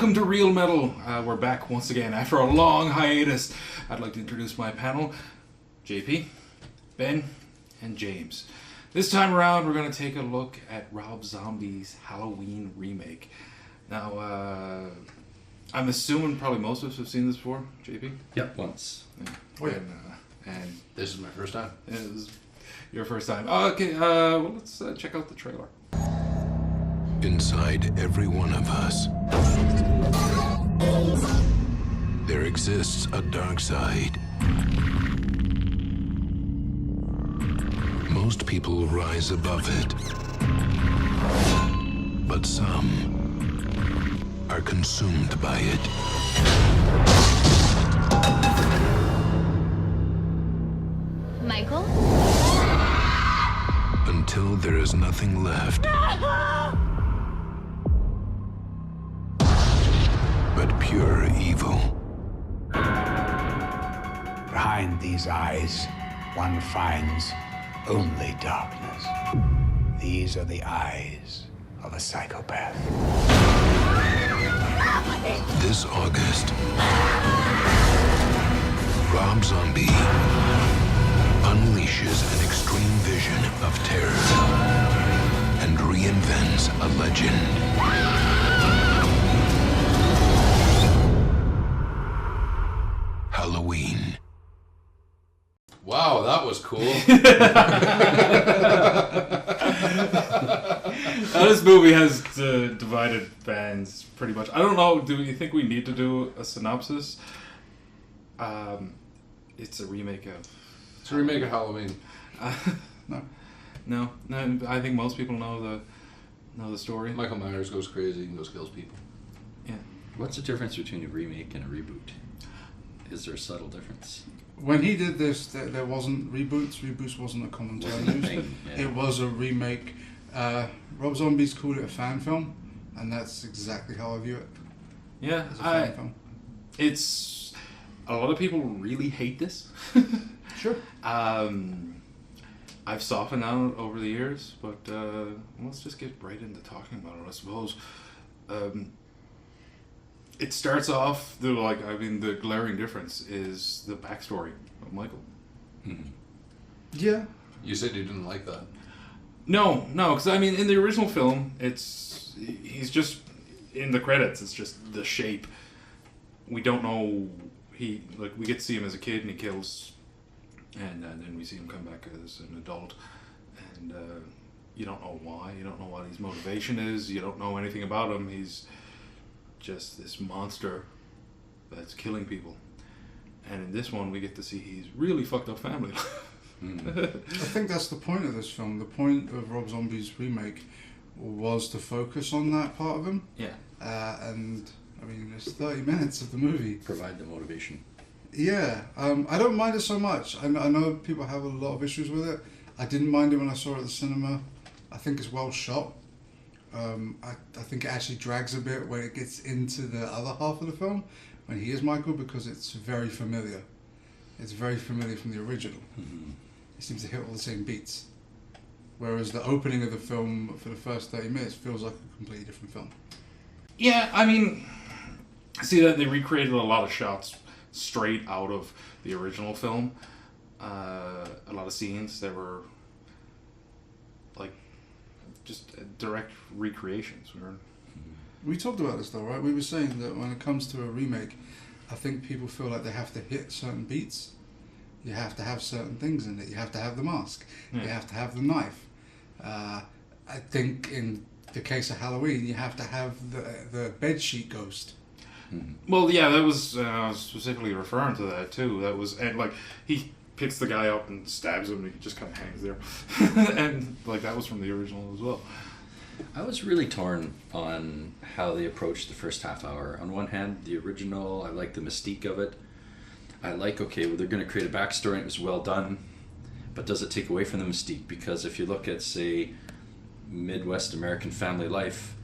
Welcome to Real Metal. We're back once again after a long hiatus. I'd like to introduce my panel, JP, Ben, and James. This time around, we're going to take a look at Rob Zombie's Halloween remake. Now, I'm assuming probably most of us have seen this before, JP? Yep, once. Yeah. Oh, yeah. And This is my first time. it was your first time. Okay, well, let's check out the trailer. Inside every one of us, there exists a dark side. Most people rise above it, but some are consumed by it. Michael? Until there is nothing left but pure evil. Behind these eyes, one finds only darkness. These are the eyes of a psychopath. This August, Rob Zombie unleashes an extreme vision of terror and reinvents a legend. Halloween. Wow, that was cool. This movie has divided fans pretty much. I don't know, do you think we need to do a synopsis? It's a remake of... It's a remake of Halloween. No, I think most people know the story. Michael Myers goes crazy and goes kills people. Yeah. What's the difference between a remake and a reboot? Is there a subtle difference? When he did this, there wasn't reboots. Reboots wasn't a common term Wasn't a used. thing, yeah. It was a remake. Rob Zombie's called it a fan film, and that's exactly how I view it. Yeah, As a fan film. it's... A lot of people really hate this. Sure. I've softened on it over the years, but let's just get right into talking about it, I suppose. It starts off, the glaring difference is the backstory of Michael. Yeah. You said you didn't like that. No, because in the original film, he's just in the credits. It's just the shape. We don't know we get to see him as a kid and he kills, and then we see him come back as an adult, and you don't know why. You don't know what his motivation is. You don't know anything about him. He's just this monster that's killing people. And in this one, we get to see his really fucked up family. I think that's the point of this film. The point of Rob Zombie's remake was to focus on that part of him. Yeah. And it's 30 minutes of the movie. Provide the motivation. Yeah, I don't mind it so much. I know people have a lot of issues with it. I didn't mind it when I saw it at the cinema. I think it's well shot. I think it actually drags a bit when it gets into the other half of the film, when he is Michael, because it's very familiar. It's very familiar from the original. Mm-hmm. It seems to hit all the same beats. Whereas the opening of the film for the first 30 minutes feels like a completely different film. Yeah, see that they recreated a lot of shots straight out of the original film. A lot of scenes that were just direct recreations. We talked about this though, right? We were saying that when it comes to a remake, I think people feel like they have to hit certain beats. You have to have certain things in it. You have to have the mask. Yeah. You have to have the knife. I think in the case of Halloween, you have to have the bedsheet ghost. Well, yeah, that was I was specifically referring to that too. That was he picks the guy up and stabs him, and he just kind of hangs there, and that was from the original as well. I was really torn on how they approached the first half hour. On one hand, the original, I like the mystique of it. I like, they're going to create a backstory and it was well done, but does it take away from the mystique? Because if you look at, say, Midwest American family life,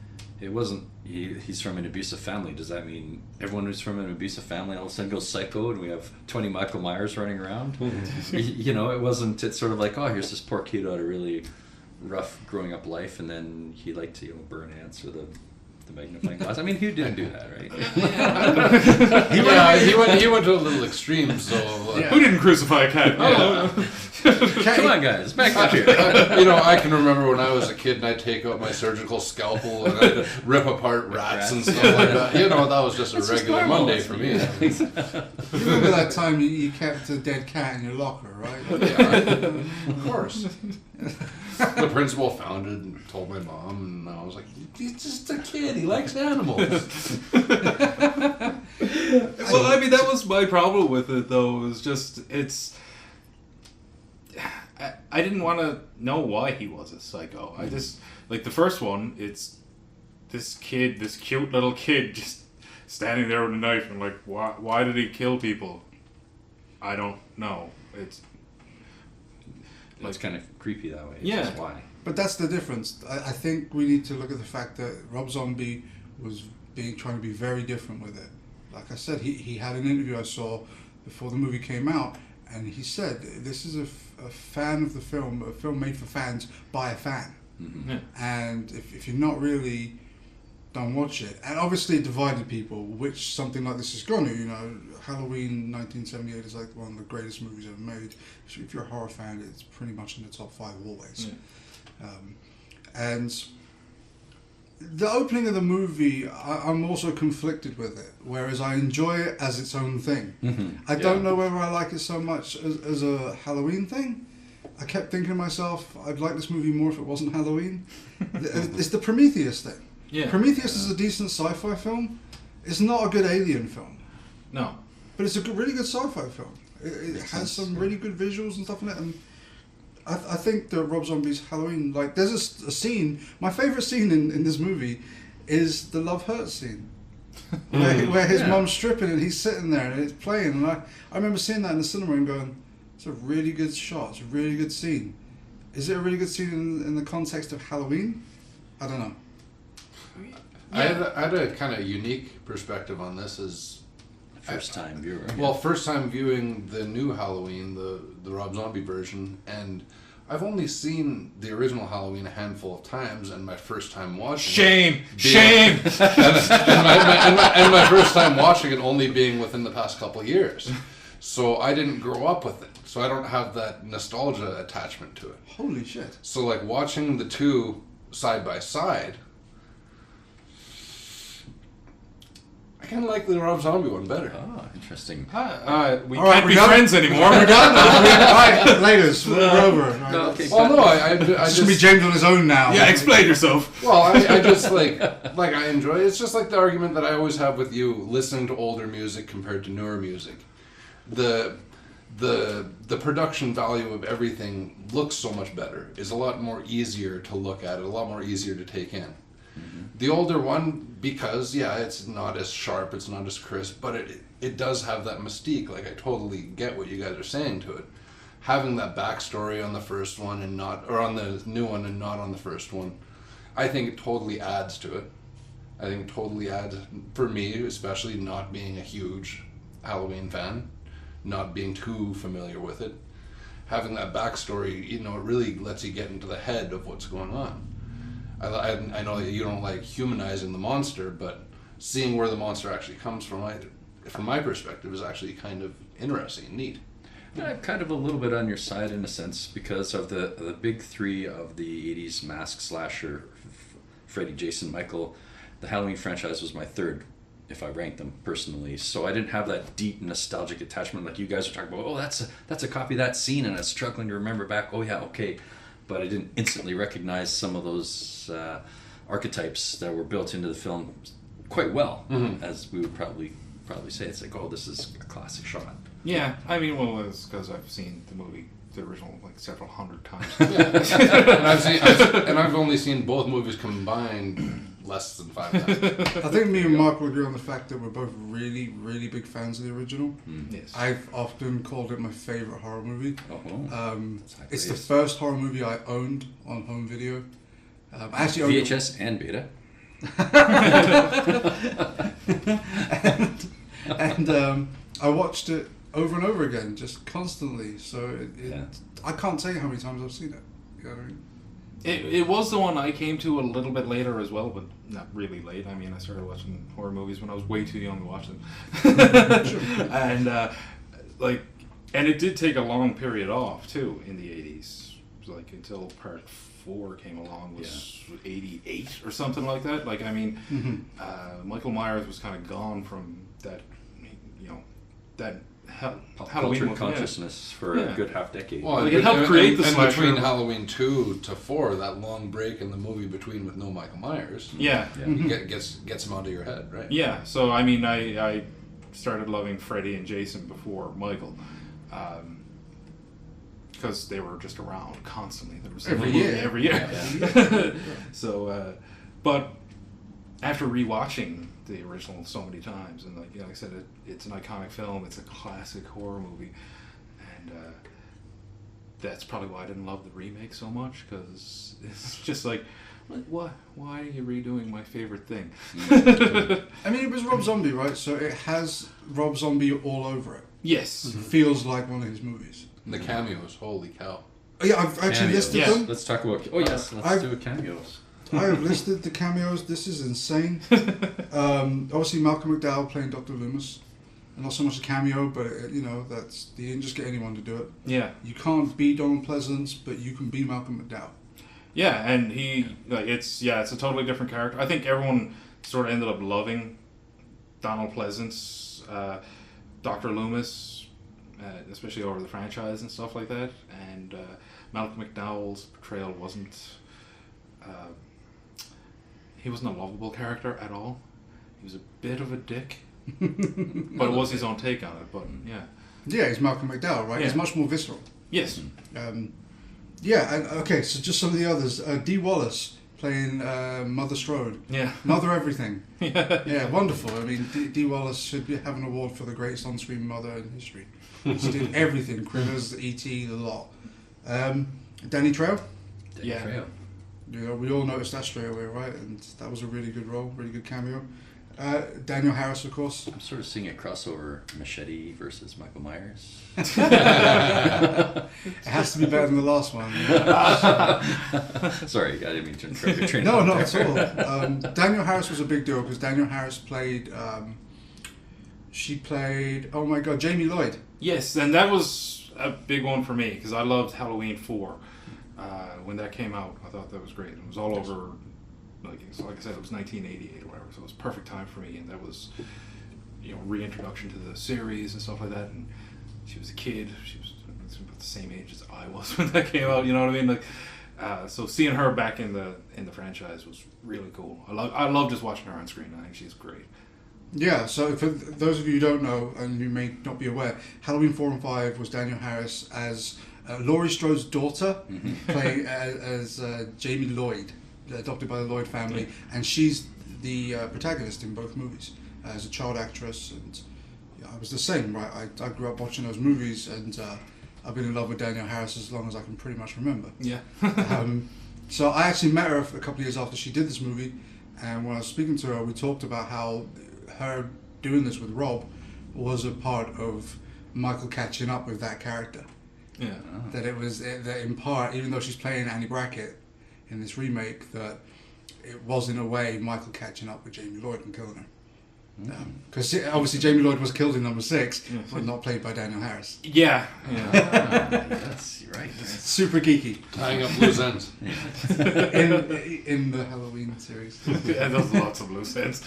it wasn't, he's from an abusive family. Does that mean everyone who's from an abusive family all of a sudden goes psycho and we have 20 Michael Myers running around? It wasn't, it's sort of like, here's this poor kid who had a really rough growing up life, and then he liked to burn ants with a the magnifying glass. I mean, who didn't do that, right? Yeah, he went to a little extreme. So Who didn't crucify a cat? Come on, guys, back up here. I can remember when I was a kid and I'd take out my surgical scalpel and I'd rip apart rats and stuff like that. That was just a regular Monday for me. You remember that time you kept a dead cat in your locker, right? Yeah, of course. The principal found it and told my mom, and I was like, he's just a kid, he likes animals. Well, I mean, that was my problem with it, though. It was just, I didn't want to know why he was a psycho. I just, like, the first one, it's this kid, this cute little kid, just standing there with a knife, and like, why did he kill people? I don't know. It's kind of creepy that way. It's Yeah. just why. But that's the difference. I think we need to look at the fact that Rob Zombie was trying to be very different with it. Like I said, he had an interview I saw before the movie came out, and he said this is a fan of the film, a film made for fans by a fan. Mm-hmm. Yeah. And if you're not really, don't watch it. And obviously it divided people, which something like this is going to. Halloween 1978 is like one of the greatest movies ever made. If you're a horror fan, it's pretty much in the top 5 always. Yeah. And the opening of the movie, I'm also conflicted with it, whereas I enjoy it as its own thing. Mm-hmm. I don't know whether I like it so much as a Halloween thing. I kept thinking to myself, I'd like this movie more if it wasn't Halloween. It's the Prometheus thing. Yeah. Prometheus is a decent sci-fi film. It's not a good alien film, No. but it's a really good sci-fi film. It Makes has sense, some yeah. really good visuals and stuff in it, and I think that Rob Zombie's Halloween, like, there's a scene, my favourite scene in this movie is the Love Hurts scene, where his mom's stripping and he's sitting there and it's playing, and I remember seeing that in the cinema and going, it's a really good shot, it's a really good scene. Is it a really good scene in the context of Halloween? I don't know. I had a kind of unique perspective on this as First time viewer. well, first time viewing the new Halloween, the Rob Zombie version, and I've only seen the original Halloween a handful of times, and my first time watching Shame! and my first time watching it only being within the past couple of years. So I didn't grow up with it. So I don't have that nostalgia attachment to it. Holy shit. So like watching the two side by side, I kind of like the Rob Zombie one better. Oh, interesting. We All right, can't we're be done? friends anymore. We're done now. Right, laters. We're over. Right, No, that's- okay. Well, no, I It's gonna be just James on his own now. Yeah, explain yourself. well, I just like I enjoy it. It's just like the argument that I always have with you listening to older music compared to newer music. The production value of everything looks so much better. Is a lot more easier to look at. A lot more easier to take in. The older one, because it's not as sharp, it's not as crisp, but it does have that mystique. Like I totally get what you guys are saying to it. Having that backstory on the first one and not, or on the new one and not on the first one, I think it totally adds to it. I think it totally adds, for me, especially not being a huge Halloween fan, not being too familiar with it. Having that backstory, it really lets you get into the head of what's going on. I know that you don't like humanizing the monster, but seeing where the monster actually comes from, from my perspective, is actually kind of interesting and neat. I'm kind of a little bit on your side in a sense because of the big three of the 80s mask slasher, Freddy, Jason, Michael. The Halloween franchise was my third, if I ranked them personally. So I didn't have that deep nostalgic attachment like you guys are talking about. Oh, that's a copy of that scene, and I was struggling to remember back. Oh yeah, okay. But I didn't instantly recognize some of those archetypes that were built into the film quite well, as we would probably say. It's like, oh, this is a classic shot. Yeah, I mean, well, it's because I've seen the movie, the original, like several hundred times. And I've only seen both movies combined less than 5 times. I think me and Mark will agree on the fact that we're both really, really big fans of the original. Yes. I've often called it my favourite horror movie. Oh, high It's the praise. first horror movie I owned on home video. I actually owned it- VHS and beta. and I watched it over and over again, just constantly. So Yeah. I can't tell you how many times I've seen it. You know what I mean? It was the one I came to a little bit later as well, but not really late. I mean, I started watching horror movies when I was way too young to watch them. And, and it did take a long period off, too, in the 80s. It was like until part 4 came along, was 88 or something like that. Like, I mean, Michael Myers was kind of gone from that, that Pop Halloween culture movie, consciousness for a good half decade. Well, Like, it helped create the and slasher. between Halloween 2 to 4, that long break in the movie between with no Michael Myers. Yeah. Gets him out of your head, right? Yeah, so I mean, I started loving Freddy and Jason before Michael, because they were just around constantly. There was Every a movie year. every year. So, but after rewatching the original so many times, and like I said, it's an iconic film. It's a classic horror movie, and that's probably why I didn't love the remake so much, because it's just like, what? Why are you redoing my favorite thing? I mean, it was Rob Zombie, right? So it has Rob Zombie all over it. Yes. It feels like one of his movies. And the cameos, holy cow. Oh, yeah, I've actually Cameos. listed Yeah. them. Let's talk about. Oh yes, let's I've- do a cameos. I have listed the cameos. This is insane. Obviously, Malcolm McDowell playing Dr. Loomis. Not so much a cameo, but that's you didn't just get anyone to do it. Yeah. You can't be Donald Pleasance, but you can be Malcolm McDowell. Yeah, and it's a totally different character. I think everyone sort of ended up loving Donald Pleasance, Dr. Loomis, especially over the franchise and stuff like that. And Malcolm McDowell's portrayal wasn't he wasn't a lovable character at all. He was a bit of a dick, but it was his own take on it. But yeah, Yeah, he's Malcolm McDowell, right? Yeah. He's much more visceral. yes, Yeah, and okay, so just some of the others. Dee Wallace playing Mother Strode. yeah, Mother Everything. Yeah, wonderful. I mean, Dee Wallace should have an award for the greatest on-screen mother in history. She did everything. Critters, E.T., the lot. Danny Trejo. Yeah. Trejo. We all noticed that straight away, right? And that was a really good role, really good cameo. Daniel Harris, of course. I'm sort of seeing a crossover Machete versus Michael Myers. It has to be better than the last one. Sorry, I didn't mean to interrupt your train. No, of not thought at there. all. Daniel Harris was a big deal because Daniel Harris played. She played. Oh my God, Jamie Lloyd. yes, and that was a big one for me because I loved Halloween 4 when that came out. I thought that was great. It was all over. Like I said, it was 1988 or whatever, so it was perfect time for me, and that was, reintroduction to the series and stuff like that. And she was a kid; she was about the same age as I was when that came out. You know what I mean? Like, so seeing her back in the franchise was really cool. I love just watching her on screen. I think she's great. Yeah. So for those of you who don't know, and you may not be aware, Halloween 4 and 5 was Daniel Harris as Laurie Strode's daughter, playing as Jamie Lloyd. Adopted by the Lloyd family, and she's the protagonist in both movies as a child actress. And I was the same, right? I grew up watching those movies, and I've been in love with Danielle Harris as long as I can pretty much remember. Yeah. So I actually met her a couple of years after she did this movie, and when I was speaking to her, we talked about how her doing this with Rob was a part of Michael catching up with that character. Yeah. That it was that in part, even though she's playing Annie Brackett in this remake, that it was in a way Michael catching up with Jamie Lloyd and killing her. Because obviously Jamie Lloyd was killed in number 6, but not played by Daniel Harris. Yeah. That's right. Super geeky Tying up loose ends. in the Halloween series. Yeah, there's lots of loose ends.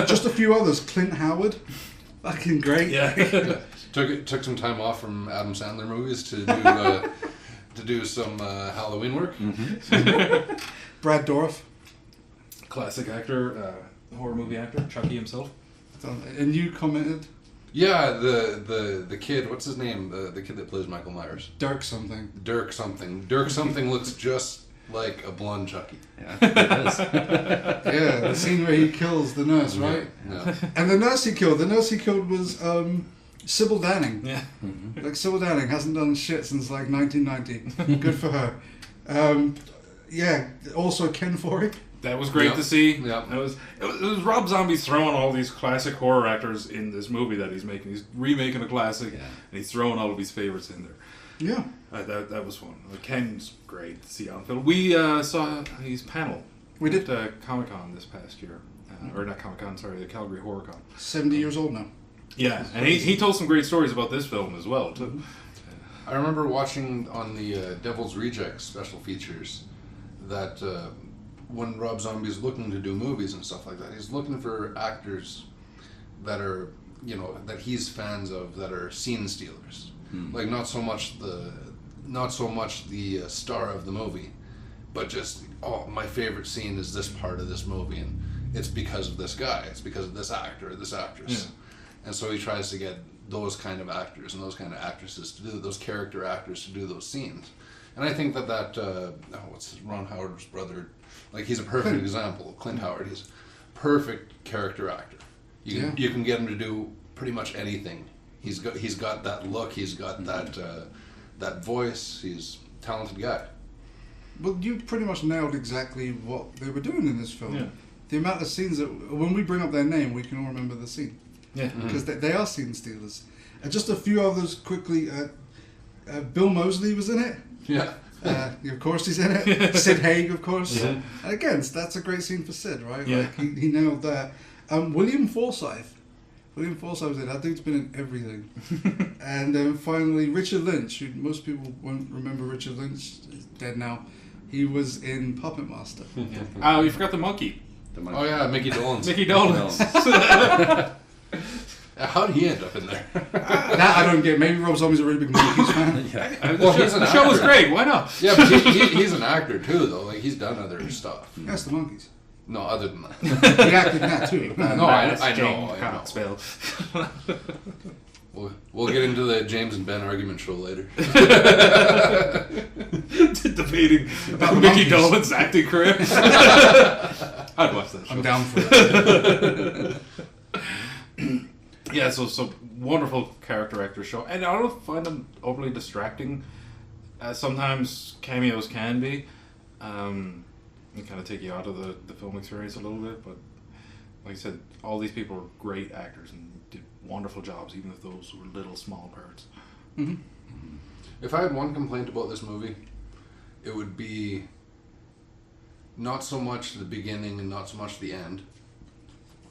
Just a few others. Clint Howard, fucking great. Yeah. Took some time off from Adam Sandler movies to do some Halloween work. Brad Dourif. Classic actor, horror movie actor, Chucky himself. And you commented Yeah, the kid. What's his name? The kid that plays Michael Myers. Dirk something. Dirk something. Dirk something looks just like a blonde Chucky. Yeah, it is. Yeah, the scene where he kills the nurse, right? Yeah. And the nurse he killed was Sybil Danning. Yeah. Like, Sybil Danning hasn't done shit since like 1990. Good for her. Yeah, also Ken Foree That was great Yep. to see. Yep. It was Rob Zombie's throwing all these classic horror actors in this movie that he's making. He's remaking a classic, and he's throwing all of his favorites in there. Yeah. That was fun. Ken's great to see on film. We saw his panel. We did. At Comic-Con this past year. Or not Comic-Con, sorry, the Calgary Horror Con. 70 years old now. Yeah, and he told some great stories about this film as well, too. I remember watching on the Devil's Rejects special features that when Rob Zombie's looking to do movies and stuff like that, he's looking for actors that are, that he's fans of, that are scene stealers. Like not so much the star of the movie, but just, my favorite scene is this part of this movie, and it's because of this guy, it's because of this actor or this actress. Yeah. And so he tries to get those kind of actors and those kind of actresses to do, those character actors to do those scenes. And I think that what's Ron Howard's brother, like he's a perfect example. Clint Howard, he's a perfect character actor. You can get him to do pretty much anything. He's got that look, he's got that voice, he's a talented guy. Well, you pretty much nailed exactly what they were doing in this film. Yeah. The amount of scenes that, when we bring up their name, we can all remember the scene. Yeah. Because they are scene stealers. And just a few others quickly. Bill Moseley was in it. Yeah. Of course he's in it. Sid Haig, of course. Yeah. And again, that's a great scene for Sid, right? Yeah. Like, he nailed that. William Forsythe. William Forsythe was in it. That dude's been in everything. And then finally, Richard Lynch, who most people won't remember Richard Lynch, is dead now. He was in Puppet Master. Oh, you forgot the monkey. Oh yeah, Mickey Dolenz. Mickey Dolenz. How did he end up in there? That I don't get. Maybe Rob Zombie's a really big Monkeys fan. Well, he's an The show was actor. great. Why not? Yeah, but he's an actor too, though. Like he's done other stuff. That's the Monkeys. No, other than that. He acted in that too. No, I know. Can't spell. We'll get into the James and Ben argument show later. Debating About the Mickey monkeys. Dolenz acting career. I'd watch that show. I'm down for it. Yeah, so wonderful character actor show, and I don't find them overly distracting. Sometimes cameos can be, and kind of take you out of the film experience a little bit. But like I said, all these people are great actors and did wonderful jobs, even if those were little small parts. Mm-hmm. If I had one complaint about this movie, it would be not so much the beginning and not so much the end,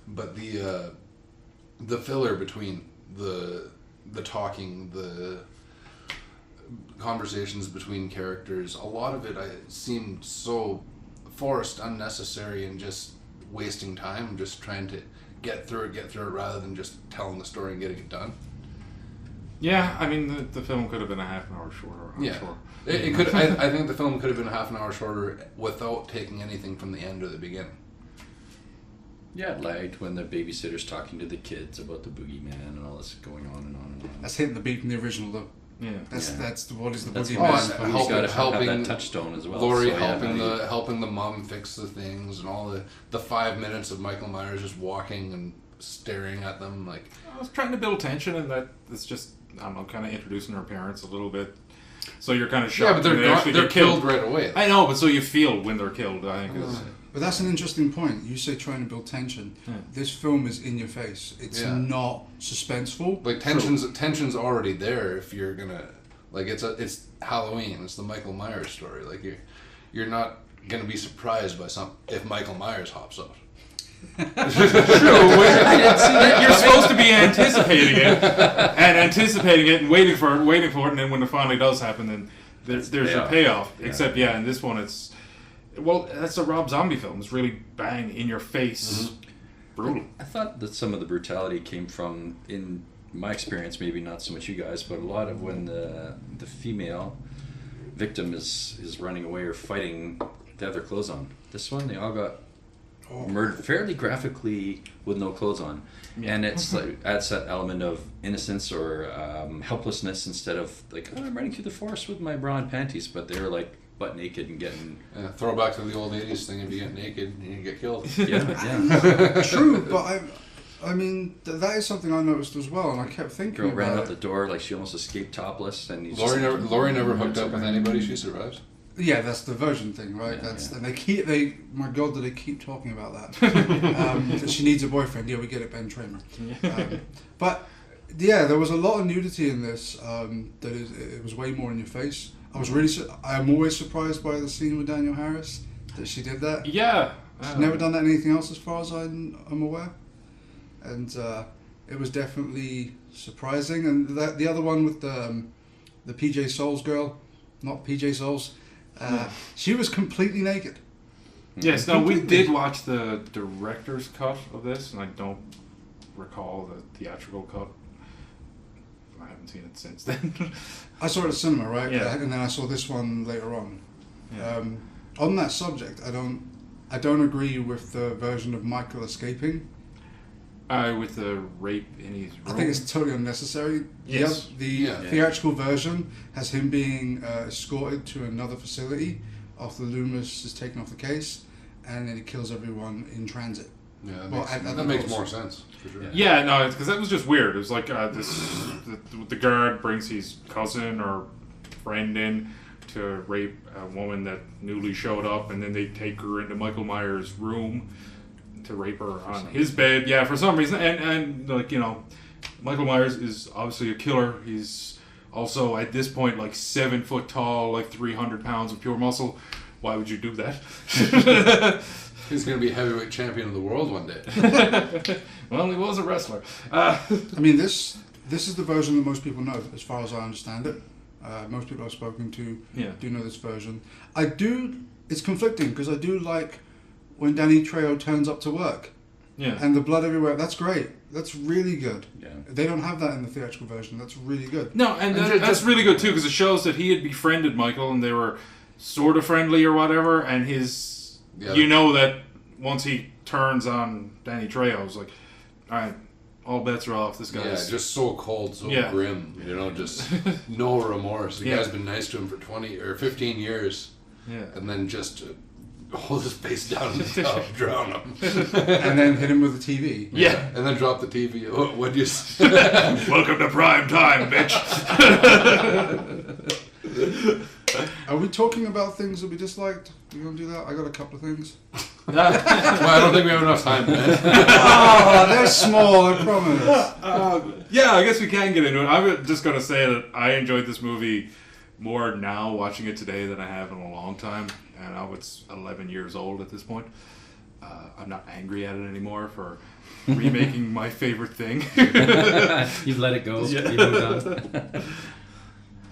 but the filler between the talking, the conversations between characters. A lot of it seemed so forced, unnecessary, and just wasting time, just trying to get through it rather than just telling the story and getting it done. Yeah, I mean the film could have been a half an hour shorter. I'm sure. It could. I think the film could have been half an hour shorter without taking anything from the end or the beginning. Yeah, it lagged when the babysitter's talking to the kids about the boogeyman and all this going on and on and on. That's hitting the beat from the original though. Yeah. That's what is the That's boogeyman? why and he's got to helping have that touchstone as well. Laurie so, yeah, helping the mom fix the things, and all the 5 minutes of Michael Myers just walking and staring at them like. I was trying to build tension, and that it's just I don't know, kind of introducing her parents a little bit. So you're kind of shocked. Yeah, but when they actually they're get killed right away. I know, but so you feel when they're killed. I think is. But that's an interesting point. You say trying to build tension. Yeah. This film is in your face. It's Yeah. not suspenseful. Like tension's already there if you're gonna like it's Halloween. It's the Michael Myers story. Like you're not gonna be surprised by if Michael Myers hops out. You're supposed to be anticipating it, and waiting for it, and then when it finally does happen, then there's your payoff. Yeah. Except, in this one, that's a Rob Zombie film. It's really bang in your face, brutal. I thought that some of the brutality came from, in my experience, maybe not so much you guys, but a lot of when the female victim is running away or fighting, they have their clothes on. This one, they all got murdered fairly graphically with no clothes on, and it's like adds that element of innocence or helplessness instead of like, oh, I'm running through the forest with my bra and panties, but they were like butt naked and getting Throw back to the old 80s thing: if you get naked, you get killed. yeah. True, but I mean, that is something I noticed as well, and I kept thinking Girl ran about out the door like she almost escaped topless, and he's Laurie just, never hooked up with anybody. She survives. Yeah, that's the version thing, right? Yeah, That's yeah. and my God, do they keep talking about that? That she needs a boyfriend. Yeah, we get it, Ben Tramer. But yeah, there was a lot of nudity in this. It was way more in your face. I'm always surprised by the scene with Danielle Harris that she did that. Yeah. She's never done that in anything else, as far as I'm aware, and it was definitely surprising. And the other one with the PJ Souls girl, not PJ Souls, she was completely naked. Yes, no, we Completely. did watch the director's cut of this, and I don't recall the theatrical cut. I haven't seen it since then. I saw it at cinema, right? Yeah. And then I saw this one later on. Yeah. On that subject, I don't agree with the version of Michael escaping. With the rape in his room. I think it's totally unnecessary. Yes. The theatrical version has him being escorted to another facility after Loomis is taken off the case, and then he kills everyone in transit. Yeah, Well, that makes more sense for sure. Yeah, no, because that was just weird. It was like the guard brings his cousin or friend in to rape a woman that newly showed up, and then they take her into Michael Myers' room to rape her on his bed. Yeah, for some reason, and like, you know, Michael Myers is obviously a killer. He's also at this point like 7 foot tall, like 300 pounds of pure muscle. Why would you do that? He's going to be heavyweight champion of the world one day. Well, he was a wrestler. I mean, this is the version that most people know, as far as I understand it. Most people I've spoken to do know this version. It's conflicting, because I do like when Danny Trejo turns up to work. Yeah. And the blood everywhere. That's great. That's really good. Yeah. They don't have that in the theatrical version. That's really good. No, and that's really good too, because it shows that he had befriended Michael and they were sort of friendly or whatever, and you know that once he turns on Danny Trejo, it's like, alright, all bets are off. This guy's just so cold, so grim, you know, just no remorse. The guy's been nice to him for 20 or 15 years. Yeah. And then just hold his face down in the tub, drown him. And then hit him with the TV. Yeah. And then drop the TV. What'd you say? Welcome to prime time, bitch. Are we talking about things that we disliked? You gonna do that? I got a couple of things. Well, I don't think we have enough time, man. Oh, they're small, I promise. Yeah, I guess we can get into it. I'm just going to say that I enjoyed this movie more now watching it today than I have in a long time. And now it's 11 years old at this point. I'm not angry at it anymore for remaking my favorite thing. You've let it go. You moved on.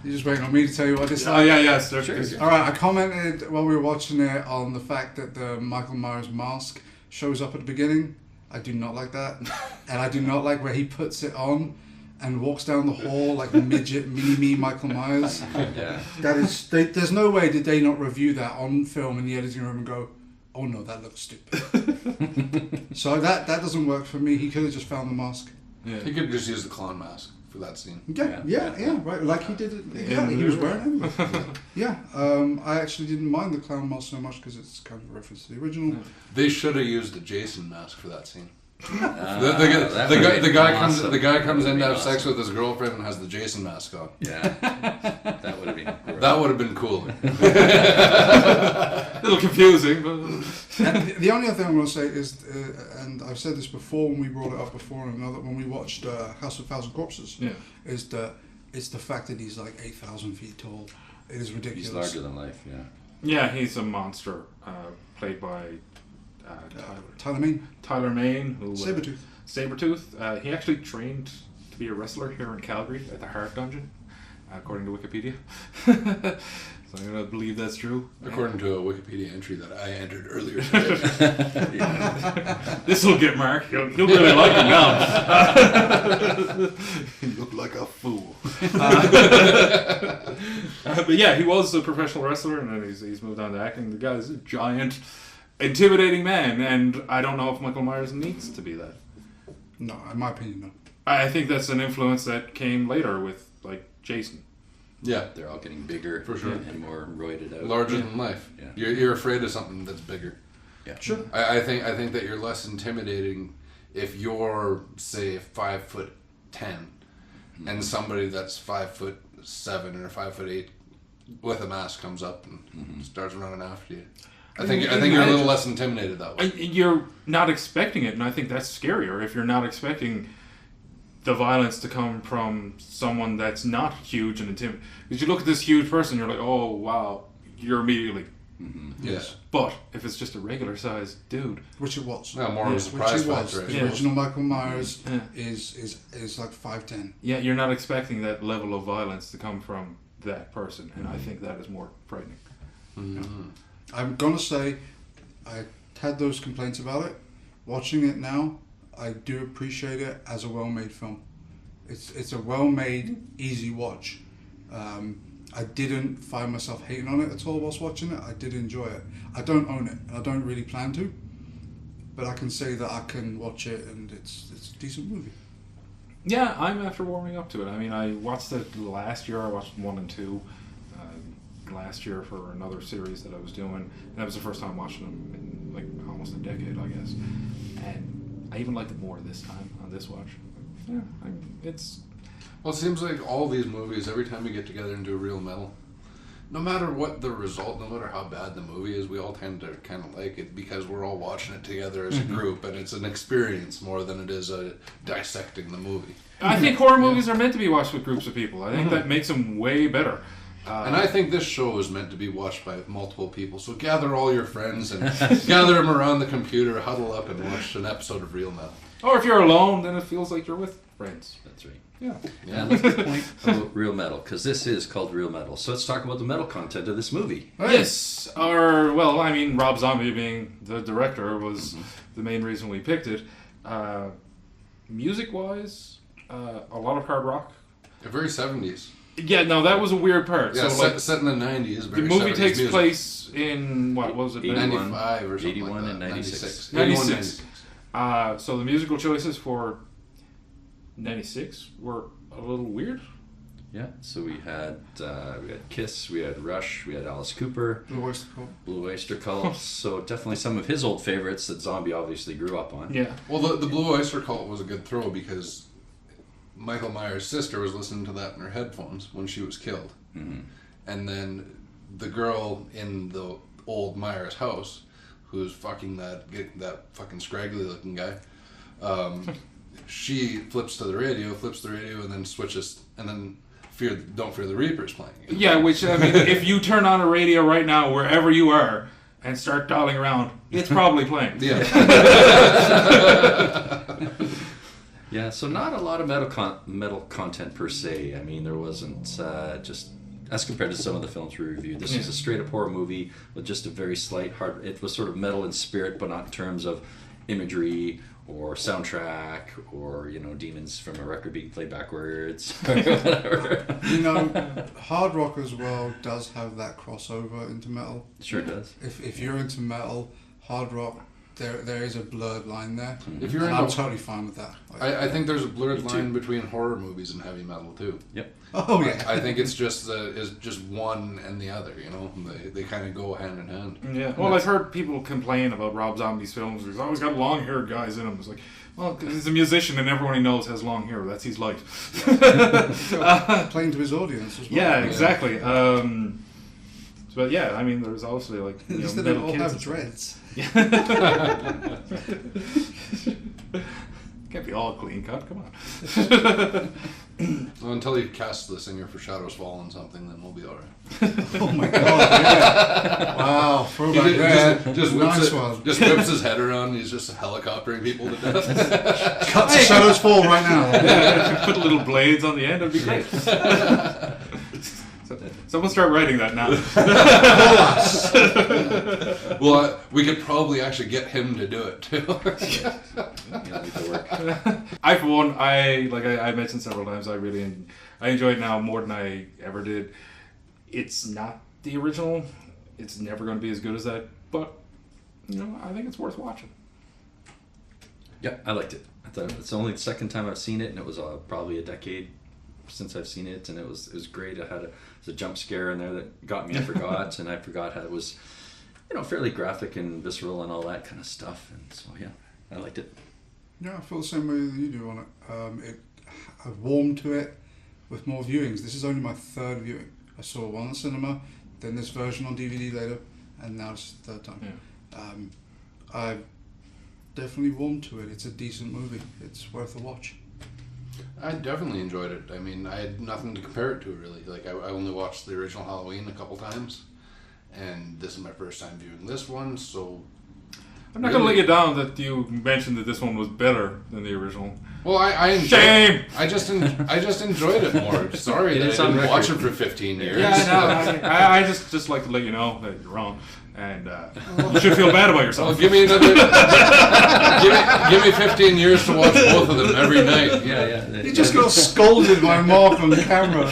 You're just waiting on me to tell you what I disliked? Oh, yeah, sure. Alright, I commented while we were watching it on the fact that the Michael Myers mask shows up at the beginning. I do not like that. And I do not like where he puts it on and walks down the hall like midget mini-me Michael Myers. Yeah. That is, there's no way did they not review that on film in the editing room and go, oh no, that looks stupid. So that doesn't work for me. He could have just found the mask. Yeah. He could just use the clown mask for that scene. Yeah, right. Like he did it. Yeah, he was wearing it. Yeah, I actually didn't mind the clown mask so much because it's kind of a reference to the original. They should have used the Jason mask for that scene. The The guy comes in to have sex with his girlfriend and has the Jason mask on. Yeah. That would have been great. That would have been cool. A little confusing, but... And the only other thing I'm going to say is, and I've said this before when we brought it up before, when we watched House of 1,000 Corpses, is that it's the fact that he's like 8,000 feet tall. It is ridiculous. He's larger than life, yeah. Yeah, he's a monster, played by Tyler Mane. Who, Sabretooth. He actually trained to be a wrestler here in Calgary at the Heart Dungeon, according to Wikipedia. So I'm going to believe that's true. According to a Wikipedia entry that I entered earlier today. This will get Mark. He'll really like him now. You look like a fool. But yeah, he was a professional wrestler, and then he's moved on to acting. The guy's a giant, intimidating man, and I don't know if Michael Myers needs to be that. No, in my opinion, no. I think that's an influence that came later with, like, Jason. Yeah, They're all getting bigger for sure, and more roided out. larger than life. Yeah. You're afraid of something that's bigger. Yeah. Sure. I think that you're less intimidating if you're, say, 5'10", and somebody that's 5'7" or 5'8" with a mask comes up and starts running after you. I mean, think you're a little less intimidated that way. You're not expecting it, and I think that's scarier if you're not expecting the violence to come from someone that's not huge and intimidating. Because you look at this huge person, you're like, oh wow, you're immediately. Yes. But if it's just a regular sized dude, Which it was. Yeah, more of a Which surprise it was. factor. The original Michael Myers Yeah. is like 5'10". yeah, you're not expecting that level of violence to come from that person, and I think that is more frightening. I'm gonna say, I had those complaints about it. Watching it now, I do appreciate it as a well-made film. It's a well-made, easy watch. I didn't find myself hating on it at all whilst watching it. I did enjoy it. I don't own it, and I don't really plan to. But I can say that I can watch it, and it's a decent movie. Yeah, I'm after warming up to it. I mean, I watched it last year. I watched 1 and 2 last year for another series that I was doing. And that was the first time watching them in like almost a decade, I guess. And I even liked it more this time on this watch. Yeah, it's... Well, it seems like all these movies, every time we get together and do Real Metal, no matter what the result, no matter how bad the movie is, we all tend to kind of like it because we're all watching it together as a group, and it's an experience more than it is a dissecting the movie. I think horror movies are meant to be watched with groups of people. I think that makes them way better. And I think this show is meant to be watched by multiple people. So gather all your friends and gather them around the computer, huddle up, and watch an episode of Real Metal. Or if you're alone, then it feels like you're with friends. That's right. Yeah. Yeah, that's the point about Real Metal, because this is called Real Metal. So let's talk about the metal content of this movie. Yes, well, I mean, Rob Zombie being the director was the main reason we picked it. Music-wise, a lot of hard rock. They're very 70s. Yeah, no, that was a weird part. Yeah, so, set in the 90s. the Very movie 70s takes music. place in, what was it? 95 or something 81 like that. and 96. 96. So the musical choices for 96 were a little weird. Yeah, so we had Kiss, we had Rush, we had Alice Cooper, Blue Oyster Cult. So definitely some of his old favorites that Zombie obviously grew up on. Yeah. Well, the Blue Oyster Cult was a good throw because Michael Myers' sister was listening to that in her headphones when she was killed. Mm-hmm. And then the girl in the old Myers house, who's fucking that fucking scraggly looking guy, she flips the radio, and then switches, and then Don't Fear the Reaper's playing. Yeah, which, I mean, if you turn on a radio right now, wherever you are, and start dialing around, it's probably playing. Yeah. Yeah, so not a lot of metal content per se. I mean, there wasn't just as compared to some of the films we reviewed. This was a straight up horror movie with just a very slight hard. It was sort of metal in spirit, but not in terms of imagery or soundtrack or demons from a record being played backwards or whatever. Hard rock as well does have that crossover into metal. Sure does. If you're into metal, hard rock, there is a blurred line there. If you're I'm into, totally fine with that. I think there's a blurred line between horror movies and heavy metal too. Yep. Oh yeah. I think it's just one and the other. They kind of go hand in hand. Yeah. Well, I've heard people complain about Rob Zombie's films. He's always got long-haired guys in them. It's like, well, 'cause he's a musician and everyone he knows has long hair. That's his life. Playing to his audience as well. Yeah, exactly. But yeah, I mean, there's also like At least they metal don't all kids have dreads. Can't be all clean cut. Come on. Well, until you cast the singer for Shadows Fall on something, then we'll be all right. Oh my god! Yeah. Wow, throwback there. Just Nice one. just whips his head around. He's just helicoptering people to death. Cut to Shadows Fall right now. Yeah, put little blades on the end. That'd be great. Someone start writing that now. Well, we could probably actually get him to do it too. I, for one, I mentioned several times, I enjoy it now more than I ever did. It's not the original. It's never going to be as good as that, but I think it's worth watching. Yeah, I liked it. I thought it's only the second time I've seen it, and it was probably a decade since I've seen it, and it was great. It was a jump scare in there that got me. I forgot, and I forgot how it was, fairly graphic and visceral and all that kind of stuff. And so yeah, I liked it. Yeah, I feel the same way that you do on it. I've warmed to it with more viewings. This is only my third viewing I saw one in the cinema, then this version on DVD later, and now it's the third time. Yeah. I've definitely warmed to it. It's a decent movie. It's worth a watch. I definitely enjoyed it. I mean, I had nothing to compare it to, really. Like, I only watched the original Halloween a couple times, and this is my first time viewing this one, so... I'm not going to let you down that you mentioned that this one was better than the original. Well, I enjoyed Shame! I just enjoyed it more. Sorry It that I is on didn't watch it record. for 15 years. Yeah, I just like to let you know that you're wrong. And you should feel bad about Well, yourself. give me another... give me 15 years to watch both of them every night. Yeah. You just got scolded by Mark on camera.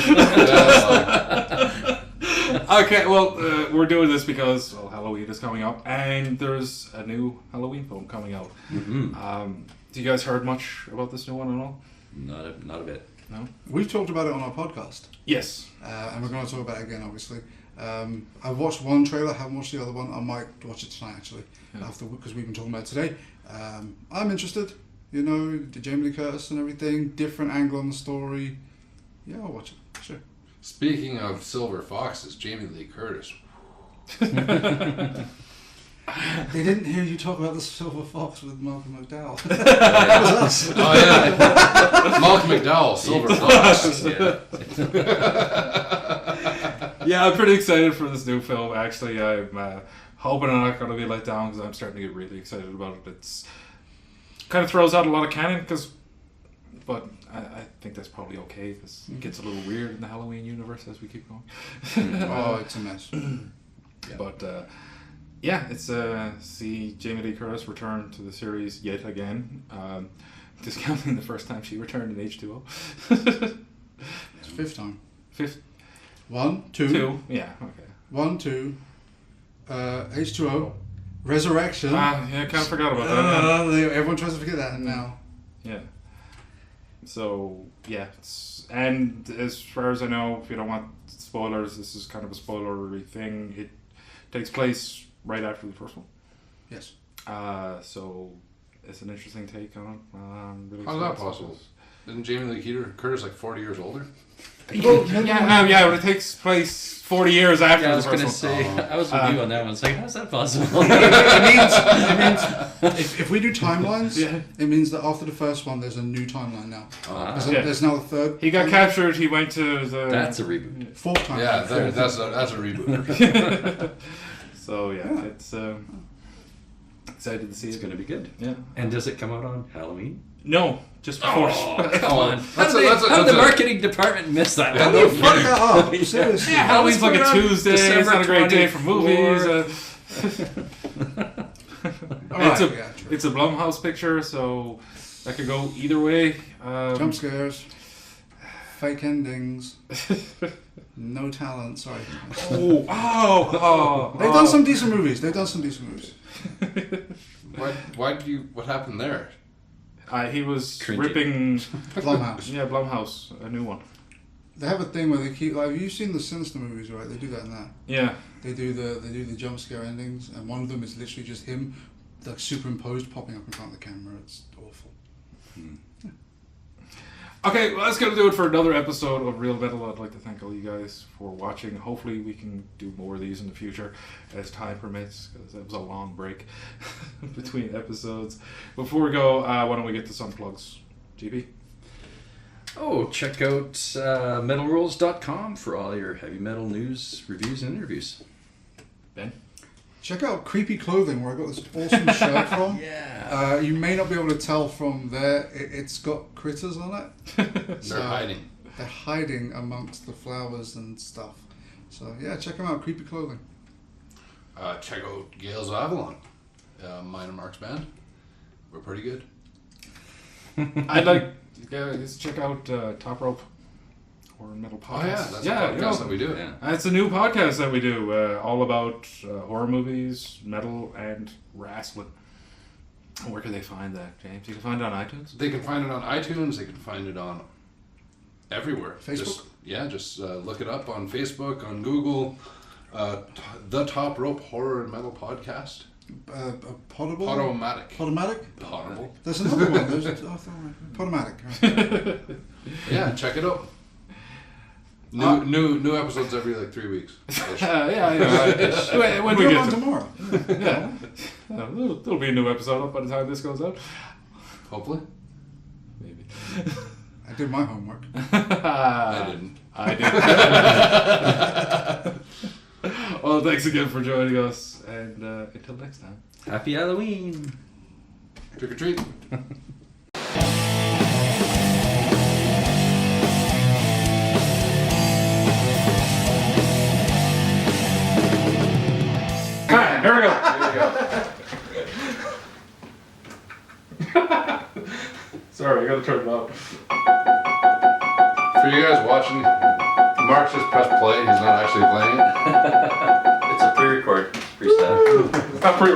Okay, well, we're doing this because Halloween is coming up, and there's a new Halloween film coming out. Mm-hmm. Do you guys heard much about this new one at all? Not a bit. No? We've talked about it on our podcast, Yes. and we're going to talk about it again, obviously. I've watched one trailer, haven't watched the other one. I might watch it tonight, actually, because we've been talking about it today. I'm interested. You know, the Jamie Lee Curtis and everything, different angle on the story. Yeah, I'll watch it, sure. Speaking of silver foxes, Jamie Lee Curtis. They didn't hear you talk about the Silver Fox with Malcolm McDowell. Oh, yeah. Malcolm McDowell, Silver Fox. Yeah, I'm pretty excited for this new film. Actually, I'm hoping I'm not going to be let down because I'm starting to get really excited about it. It's kind of throws out a lot of canon, but I think that's probably okay because it gets a little weird in the Halloween universe as we keep going. Oh, it's a mess. But yeah, it's see Jamie Lee Curtis return to the series yet again. Discounting the first time she returned in H2O. It's fifth time. Fifth, 1, 2. two, yeah, okay. 1, 2. H2O. Resurrection. Yeah, I kind of forgot about that. Everyone tries to forget that now. Yeah. So yeah, and as far as I know, if you don't want spoilers, this is kind of a spoilery thing. It takes place right after the first one. Yes. So it's an interesting take on it. Really How's that excited. possible? Isn't Jamie Lee Curtis like 40 years older? Yeah, but it takes place 40 years after Yeah, I the was first gonna one. say. I was with you on that one. It's like, how's that possible? It means if we do timelines, Yeah. it means that after the first one, there's a new timeline now. Yeah. There's now the third. He got captured. He went to the. That's a reboot. Fourth time. Yeah, that's a reboot. So yeah, it's excited to see It's it. going to be good. Yeah. And does it come out on Halloween? No, just before. Oh, come on. That's How a- did that's a- how did the that's a- marketing department miss that? Yeah, one? no Fuck kidding. that up. Seriously. Yeah, Halloween's like a Let's put it on Tuesday. It's December not a great day for 24th. movies. All right, it's a yeah, true. it's a Blumhouse picture, so that could go either way. Jump scares. Fake endings. No talent. Sorry. They've done some decent movies. What happened there? He was Cringy. ripping. Blumhouse. Yeah, Blumhouse, a new one. They have a thing where they keep like you've seen the Sinister movies, right? They do that in that. Yeah. They do the jump scare endings, and one of them is literally just him, like superimposed, popping up in front of the camera. It's awful. Okay, well, that's going to do it for another episode of Real Metal. I'd like to thank all you guys for watching. Hopefully we can do more of these in the future as time permits, because that was a long break between episodes. Before we go, why don't we get to some plugs? GP? Oh, check out metalrules.com for all your heavy metal news, reviews, and interviews. Ben? Check out Creepy Clothing, where I got this awesome shirt from. Yeah. You may not be able to tell from there. It's got critters on it. They're hiding. They're hiding amongst the flowers and stuff. So yeah, check them out. Creepy Clothing. Check out Gales of Avalon, mine and Mark's band. We're pretty good. I'd like you guys to check out Top Rope Horror and Metal Podcast. Oh yeah, that's a podcast that we do. Yeah. It's a new podcast that we do, all about horror movies, metal, and wrestling. Where can they find that, James? You can find it on iTunes? They can find it on iTunes. They can find it on everywhere. Facebook? Just look it up on Facebook, on Google. The Top Rope Horror and Metal Podcast. Potable? Podomatic. Podomatic? Potable. There's another one. Podomatic. Right. Yeah, check it out. New episodes every like 3 weeks. When We're we doing get one to tomorrow. yeah, there'll be a new episode up by the time this goes out. Hopefully. Maybe. I did my homework. I didn't. I did. Well, thanks again for joining us, and until next time. Happy Halloween. Trick or treat. Hi, here we go. Sorry, I gotta turn it off. For you guys watching, Mark just pressed play. He's not actually playing it. It's a pre-record. Freestyle. I'm pretty